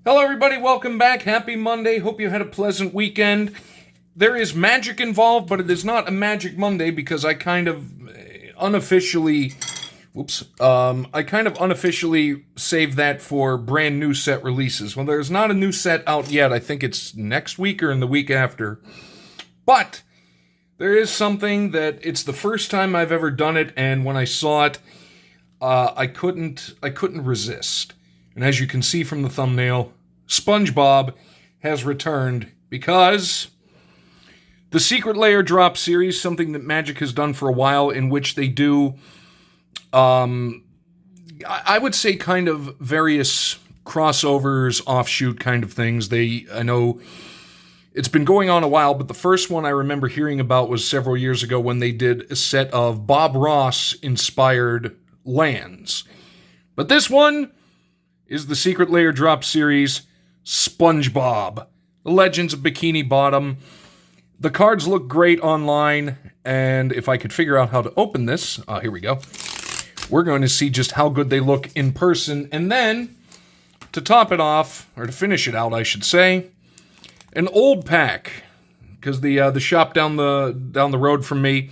Hello, everybody. Welcome back. Happy Monday. Hope you had a pleasant weekend. There is magic involved, but it is not a Magic Monday because I kind of unofficially, saved that for brand new set releases. Well, there's not a new set out yet. I think it's next week or in the week after. But there is something that it's the first time I've ever done it, and when I saw it, I couldn't resist. And as you can see from the thumbnail, SpongeBob has returned because the Secret Lair drop series, something that Magic has done for a while, in which they do, I would say, kind of various crossovers, offshoot kind of things. I know it's been going on a while, but the first one I remember hearing about was several years ago when they did a set of Bob Ross-inspired lands. But this one is the Secret Lair drop series, SpongeBob, The Legends of Bikini Bottom. The cards look great online, and if I could figure out how to open this, here we go. We're going to see just how good they look in person, and then, to top it off, or to finish it out, I should say, an old pack, because the shop down the road from me,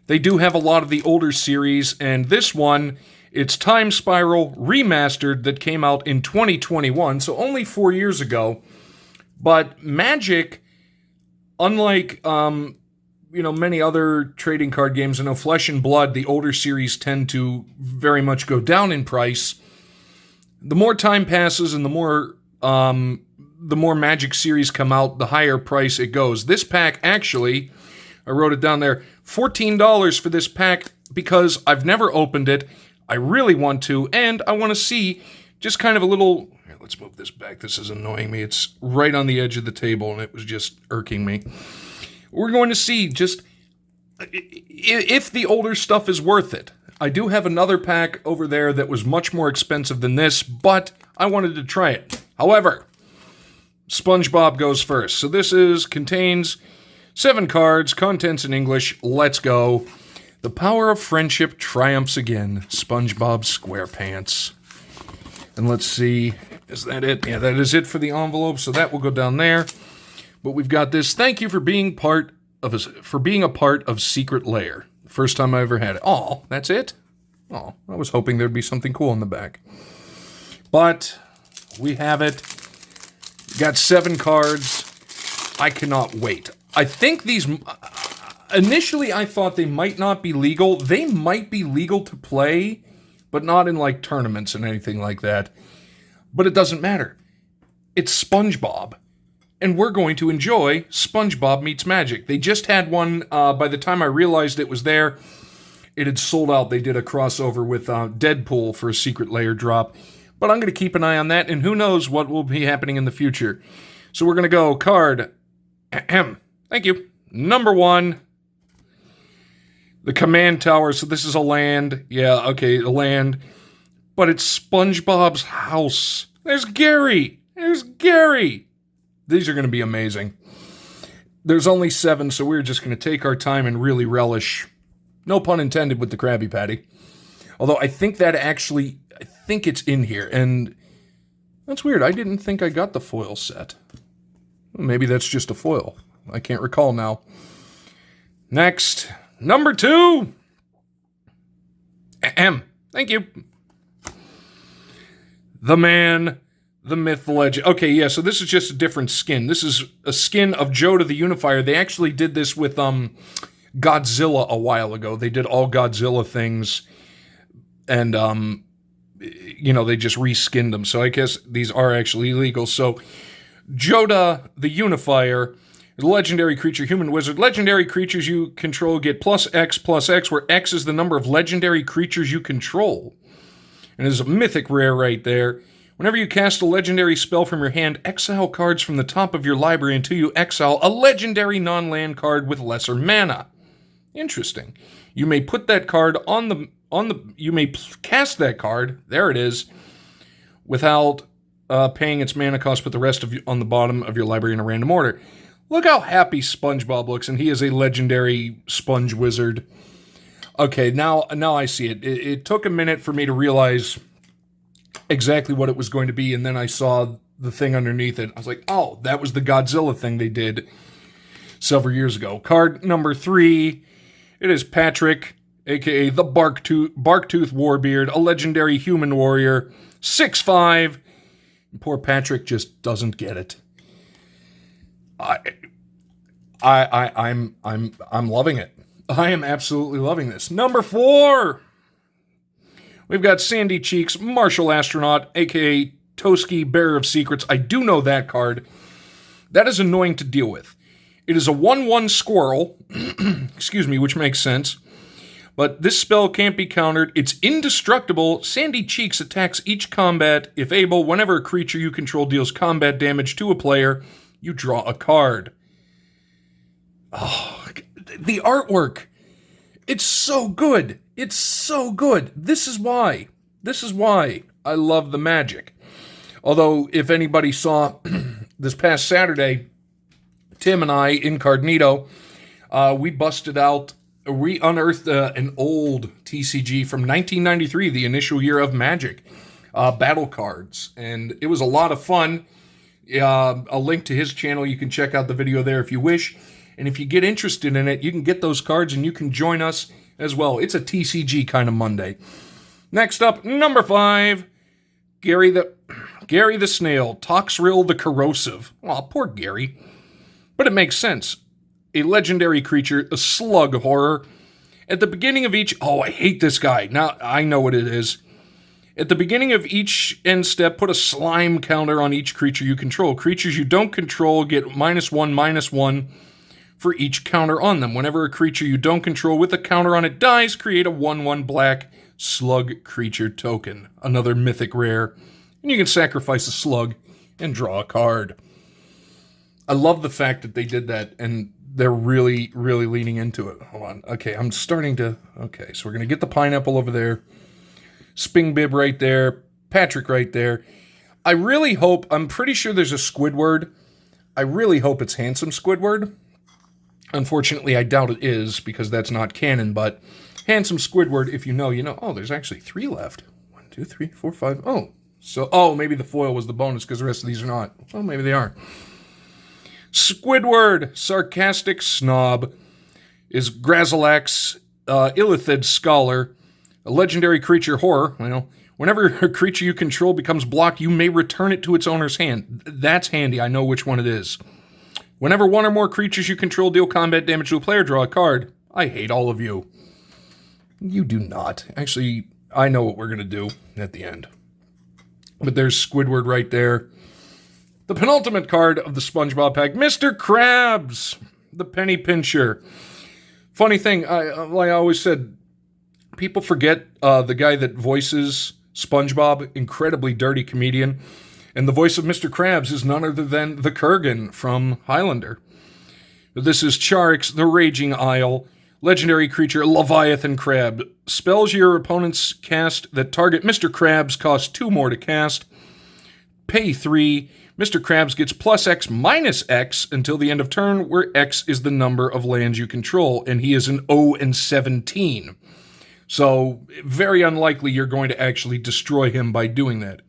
they do have a lot of the older series, and this one, it's Time Spiral Remastered that came out in 2021, so only 4 years ago. But Magic, unlike many other trading card games, I know Flesh and Blood, the older series tend to very much go down in price. The more time passes and the more Magic series come out, the higher price it goes. This pack, actually, I wrote it down there, $14 for this pack because I've never opened it. I really want to, and I want to see just kind of a little... Here, let's move this back. This is annoying me. It's right on the edge of the table, and it was just irking me. We're going to see just if the older stuff is worth it. I do have another pack over there that was much more expensive than this, but I wanted to try it. However, SpongeBob goes first. So this contains 7 cards, contents in English. Let's go. The power of friendship triumphs again. SpongeBob SquarePants. And let's see, is that it? Yeah, that is it for the envelope, so that will go down there. But we've got this. Thank you for being a part of Secret Lair. First time I ever had it. Oh, that's it? Oh, I was hoping there'd be something cool in the back. But we have it. Got 7 cards. I cannot wait. I think these... Initially, I thought they might not be legal. They might be legal to play, but not in, like, tournaments and anything like that. But it doesn't matter. It's SpongeBob. And we're going to enjoy SpongeBob Meets Magic. They just had one, by the time I realized it was there, it had sold out. They did a crossover with Deadpool for a Secret Lair drop. But I'm going to keep an eye on that, and who knows what will be happening in the future. So we're going to go card... Thank you. Number 1... The Command Tower, so this is a land. Yeah, okay, a land. But it's SpongeBob's house. There's Gary! There's Gary! These are going to be amazing. There's only 7, so we're just going to take our time and really relish. No pun intended with the Krabby Patty. Although I think it's in here. And that's weird. I didn't think I got the foil set. Maybe that's just a foil. I can't recall now. Next... Number 2! Thank you. The man, the myth, the legend. Okay, yeah, so this is just a different skin. This is a skin of Joda the Unifier. They actually did this with Godzilla a while ago. They did all Godzilla things, and, they just reskinned them. So I guess these are actually legal. So, Joda the Unifier... Legendary creature, human wizard. Legendary creatures you control get +X, where X is the number of legendary creatures you control. And there's a mythic rare right there. Whenever you cast a legendary spell from your hand, exile cards from the top of your library until you exile a legendary non-land card with lesser mana. Interesting. You may put that card you may cast that card, there it is, without paying its mana cost, put the rest on the bottom of your library in a random order. Look how happy SpongeBob looks, and he is a legendary sponge wizard. Okay, now I see it. It took a minute for me to realize exactly what it was going to be, and then I saw the thing underneath it. I was like, oh, that was the Godzilla thing they did several years ago. Card number 3, it is Patrick, a.k.a. the Barktooth Warbeard, a legendary human warrior, 6'5". Poor Patrick just doesn't get it. I'm loving it. I am absolutely loving this. Number 4, we've got Sandy Cheeks, Martial Astronaut, a.k.a. Toski, Bearer of Secrets. I do know that card. That is annoying to deal with. It is a 1/1 squirrel, excuse me, which makes sense. But this spell can't be countered. It's indestructible. Sandy Cheeks attacks each combat. If able, whenever a creature you control deals combat damage to a player, you draw a card. Oh, the artwork. It's so good. It's so good. This is why I love the Magic. Although, if anybody saw this past Saturday, Tim and I, incognito, we unearthed an old TCG from 1993, the initial year of Magic, battle cards. And it was a lot of fun. A link to his channel, you can check out the video there if you wish. And if you get interested in it, you can get those cards and you can join us as well. It's a TCG kind of Monday. Next up, number 5, Gary the Snail, Toxrill the Corrosive. Aw, poor Gary. But it makes sense. A legendary creature, a slug horror. At the beginning of each... Oh, I hate this guy. Now, I know what it is. At the beginning of each end step, put a slime counter on each creature you control. Creatures you don't control get -1/-1 for each counter on them. Whenever a creature you don't control with a counter on it dies, create a 1/1 black slug creature token. Another mythic rare. And you can sacrifice a slug and draw a card. I love the fact that they did that, and they're really, really leaning into it. Hold on. Okay, I'm starting to... Okay, so we're going to get the pineapple over there. Spingbib right there. Patrick right there. I really hope... I'm pretty sure there's a Squidward. I really hope it's Handsome Squidward. Unfortunately, I doubt it is, because that's not canon, but Handsome Squidward, if you know, you know. Oh, there's actually 3 left. 1, 2, 3, 4, 5. Oh, so... Oh, maybe the foil was the bonus, because the rest of these are not. Well, maybe they are. Squidward, Sarcastic Snob, is Grazilax, Illithid Scholar, a legendary creature horror. Well, whenever a creature you control becomes blocked, you may return it to its owner's hand. That's handy. I know which one it is. Whenever one or more creatures you control deal combat damage to a player, draw a card. I hate all of you. You do not. Actually, I know what we're going to do at the end. But there's Squidward right there. The penultimate card of the SpongeBob pack, Mr. Krabs, the Penny Pincher. Funny thing, like I always said, people forget the guy that voices SpongeBob, incredibly dirty comedian, and the voice of Mr. Krabs is none other than the Kurgan from Highlander. This is Charix, the Raging Isle, legendary creature, Leviathan Crab. Spells your opponents cast that target Mr. Krabs cost 2 more to cast. Pay 3. Mr. Krabs gets +X/-X until the end of turn, where X is the number of lands you control, and he is an 0-17. So, very unlikely you're going to actually destroy him by doing that.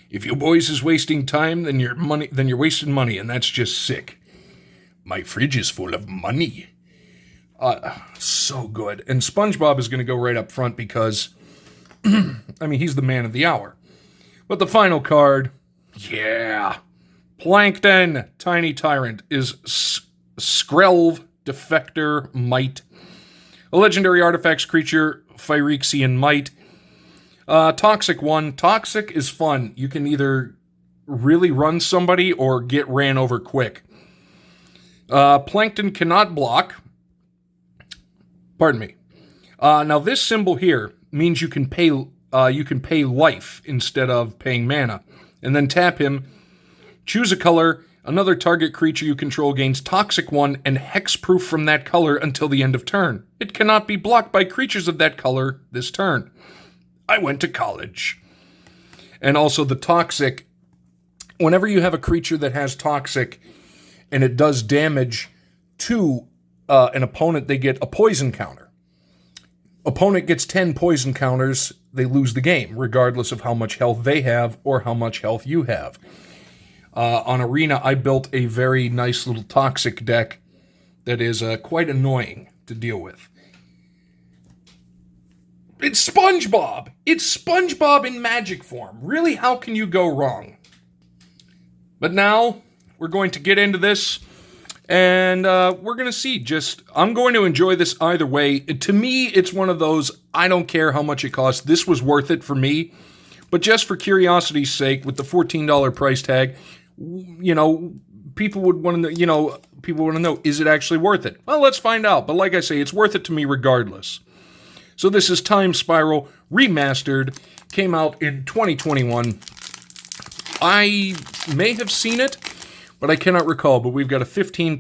If you boys is wasting time, then you're wasting money, and that's just sick. My fridge is full of money. So good. And SpongeBob is going to go right up front because, I mean, he's the man of the hour. But the final card... Yeah. Plankton, Tiny Tyrant, is Skrelv, Defector, Might. A legendary artifacts creature, Phyrexian Might. Toxic 1. Toxic is fun. You can either really run somebody or get ran over quick. Plankton cannot block. Pardon me. Now this symbol here means you can pay life instead of paying mana. And then tap him, choose a color, another target creature you control gains Toxic 1 and hexproof from that color until the end of turn. It cannot be blocked by creatures of that color this turn. I went to college. And also the Toxic, whenever you have a creature that has Toxic and it does damage to an opponent, they get a poison counter. Opponent gets 10 poison counters, they lose the game, regardless of how much health they have or how much health you have. On Arena, I built a very nice little toxic deck that is quite annoying to deal with. It's SpongeBob! It's SpongeBob in magic form. Really, how can you go wrong? But now, we're going to get into this, and we're going to see. I'm going to enjoy this either way. To me, it's one of those, I don't care how much it costs. This was worth it for me. But just for curiosity's sake, with the $14 price tag, people would want to know, is it actually worth it? Well, let's find out. But like I say, it's worth it to me regardless. So this is Time Spiral Remastered. Came out in 2021. I may have seen it, but I cannot recall. But we've got a 15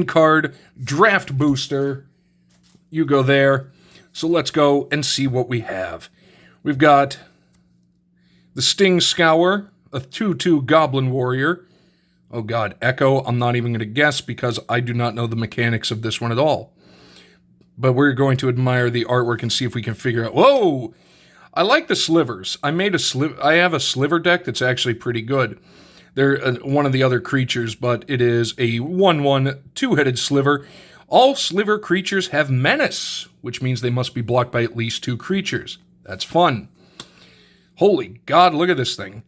card draft booster. You go there. So let's go and see what we have. We've got the Sting Scour, a 2/2 Goblin Warrior. Oh god, Echo, I'm not even going to guess because I do not know the mechanics of this one at all. But we're going to admire the artwork and see if we can figure out... Whoa! I like the slivers. I have a sliver deck that's actually pretty good. They're one of the other creatures, but it is a 1/1 two-headed sliver. All sliver creatures have menace, which means they must be blocked by at least 2 creatures. That's fun. Holy god, look at this thing.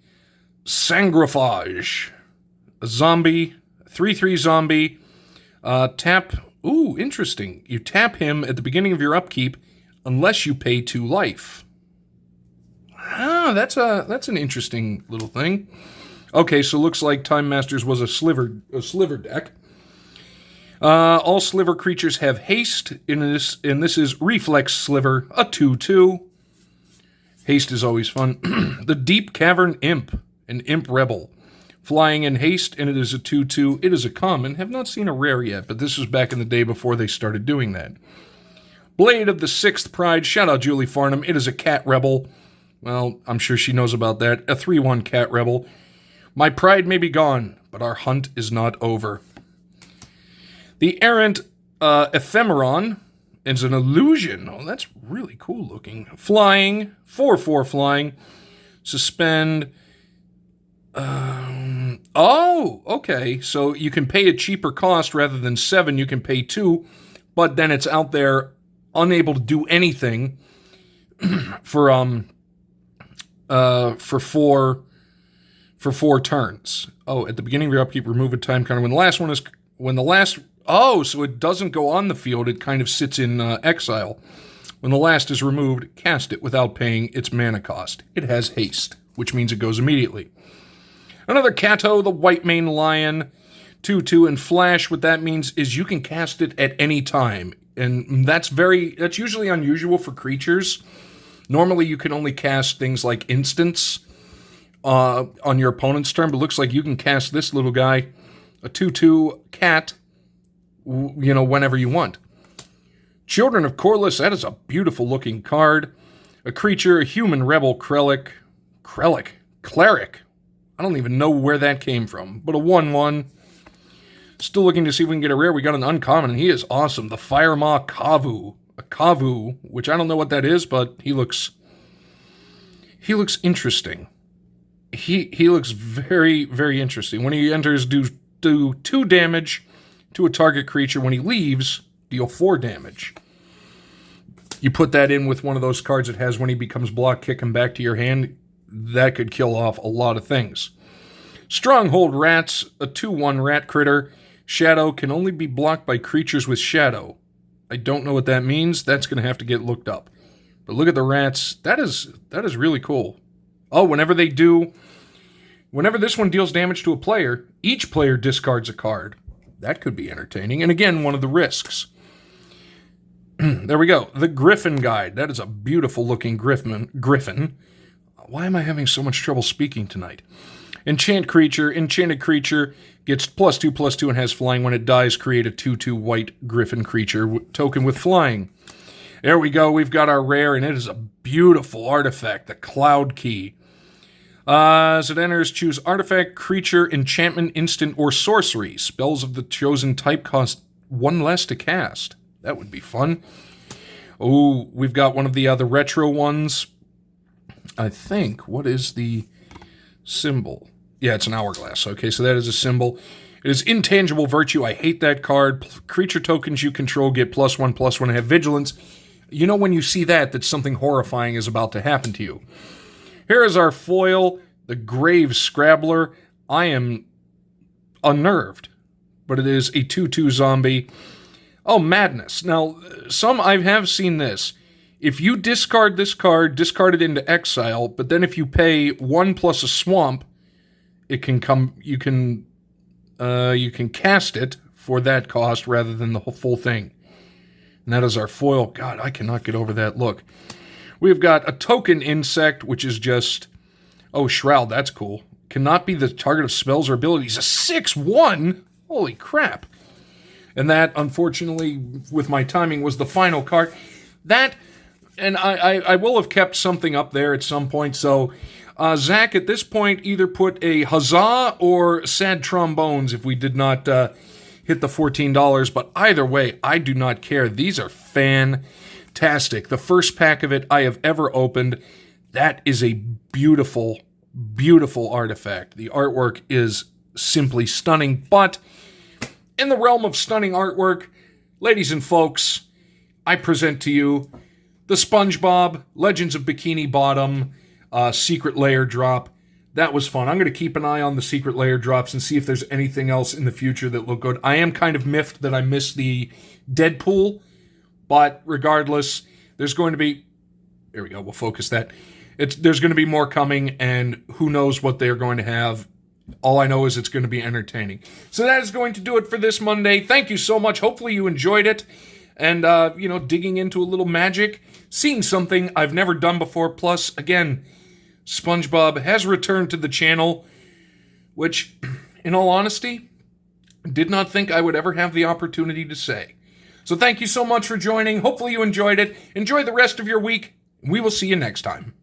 Sangrifage. A zombie. 3/3 zombie. Tap... Ooh, interesting. You tap him at the beginning of your upkeep unless you pay 2 life. Ah, that's an interesting little thing. Okay, so looks like Time Masters was a sliver deck. All sliver creatures have haste, and this is Reflex Sliver, a 2/2. Haste is always fun. The Deep Cavern Imp, an Imp Rebel. Flying in haste, and it is a 2/2. It is a common. Have not seen a rare yet, but this was back in the day before they started doing that. Blade of the Sixth Pride. Shout out Julie Farnham. It is a Cat Rebel. Well, I'm sure she knows about that. A 3/1 Cat Rebel. My pride may be gone, but our hunt is not over. The Errant Ephemeron is an illusion. Oh, that's really cool looking. Flying. 4/4 flying. Suspend... Oh, okay. So you can pay a cheaper cost rather than 7. You can pay 2, but then it's out there unable to do anything for 4 turns. Oh, at the beginning of your upkeep, remove a time counter. So it doesn't go on the field. It kind of sits in exile. When the last is removed, cast it without paying its mana cost. It has haste, which means it goes immediately. Another Kato, the White Mane Lion, 2/2, and Flash. What that means is you can cast it at any time, and that's usually unusual for creatures. Normally, you can only cast things like instants on your opponent's turn, but it looks like you can cast this little guy, a 2/2 cat, whenever you want. Children of Corliss, that is a beautiful-looking card. A creature, a human rebel, Cleric. I don't even know where that came from, but a 1/1. Still looking to see if we can get a rare. We got an uncommon, and he is awesome. The Firemaw Kavu. A Kavu, which I don't know what that is, but he looks interesting. He looks very, very interesting. When he enters, do 2 damage to a target creature. When he leaves, deal 4 damage. You put that in with one of those cards it has when he becomes blocked, kick him back to your hand. That could kill off a lot of things. Stronghold Rats, a 2/1 rat critter. Shadow can only be blocked by creatures with shadow. I don't know what that means. That's going to have to get looked up. But look at the rats. That is really cool. Oh, whenever this one deals damage to a player, each player discards a card. That could be entertaining. And again, one of the risks. There we go. The Griffin Guide. That is a beautiful looking griffin. Why am I having so much trouble speaking tonight? Enchanted creature gets +2/+2 and has flying. When it dies, create a 2/2 white griffin creature token with flying. There we go. We've got our rare, and it is a beautiful artifact, the Cloud Key. As it enters, choose artifact, creature, enchantment, instant, or sorcery. Spells of the chosen type cost 1 less to cast. That would be fun. Oh, we've got one of the other retro ones. I think. What is the Symbol. Yeah, it's an hourglass. Okay, so that is a symbol. It is intangible virtue. I hate that card. Creature tokens you control get +1/+1 and have vigilance. You know when you see that something horrifying is about to happen to you. Here is our foil, the Grave Scrabbler. I am unnerved, but it is a 2/2 zombie. Oh, madness. Now, I have seen this. If you discard this card, discard it into exile, but then if you pay 1 plus a swamp, it can come, you can cast it for that cost rather than the full thing. And that is our foil. God, I cannot get over that look. We've got a token insect, which is just, oh, Shroud, that's cool. Cannot be the target of spells or abilities. A 6/1? Holy crap. And that, unfortunately, with my timing, was the final card. That, and I will have kept something up there at some point, so Zach, at this point, either put a huzzah or sad trombones if we did not hit the $14, but either way, I do not care. These are fantastic. The first pack of it I have ever opened. That is a beautiful, beautiful artifact. The artwork is simply stunning, but in the realm of stunning artwork, ladies and folks, I present to you the SpongeBob Legends of Bikini Bottom Secret Lair drop. That was fun. I'm going to keep an eye on the Secret Lair drops and see if there's anything else in the future that look good. I am kind of miffed that I missed the Deadpool, but regardless, there's going to be... There we go, we'll focus that. There's going to be more coming, and who knows what they're going to have. All I know is it's going to be entertaining. So that is going to do it for this Monday. Thank you so much. Hopefully you enjoyed it. And, digging into a little magic, seeing something I've never done before. Plus, again, SpongeBob has returned to the channel, which, in all honesty, did not think I would ever have the opportunity to say. So thank you so much for joining. Hopefully you enjoyed it. Enjoy the rest of your week. We will see you next time.